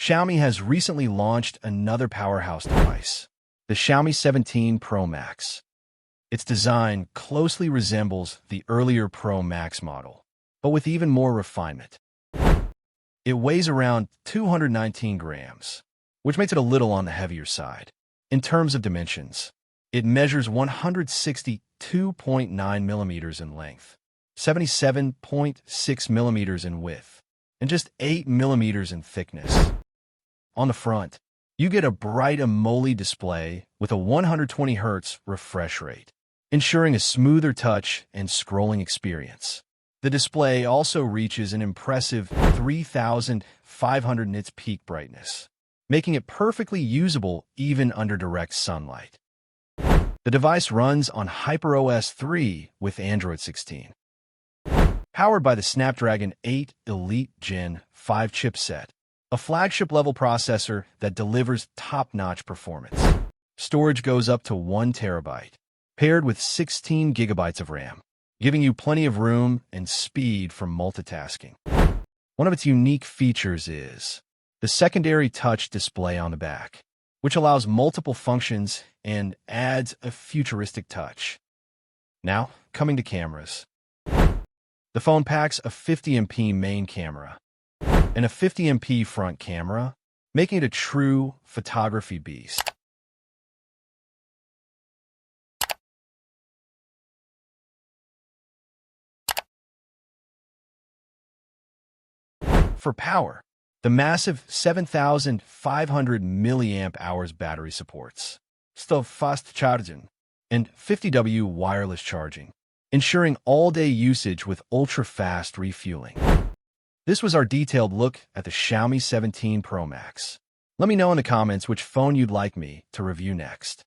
Xiaomi has recently launched another powerhouse device, the Xiaomi 17 Pro Max. Its design closely resembles the earlier Pro Max model, but with even more refinement. It weighs around 219 grams, which makes it a little on the heavier side. In terms of dimensions, it measures 162.9 millimeters in length, 77.6 millimeters in width, and just 8 millimeters in thickness. On the front, you get a bright AMOLED display with a 120 Hz refresh rate, ensuring a smoother touch and scrolling experience. The display also reaches an impressive 3,500 nits peak brightness, making it perfectly usable even under direct sunlight. The device runs on HyperOS 3 with Android 16. Powered by the Snapdragon 8 Elite Gen 5 chipset, a flagship-level processor that delivers top-notch performance. Storage goes up to 1 terabyte, paired with 16 gigabytes of RAM, giving you plenty of room and speed for multitasking. One of its unique features is the secondary touch display on the back, which allows multiple functions and adds a futuristic touch. Now, coming to cameras. The phone packs a 50MP main camera and a 50MP front camera, making it a true photography beast. For power, the massive 7,500 mAh battery supports still fast charging and 50W wireless charging, ensuring all-day usage with ultra-fast refueling. This was our detailed look at the Xiaomi 17 Pro Max. Let me know in the comments which phone you'd like me to review next.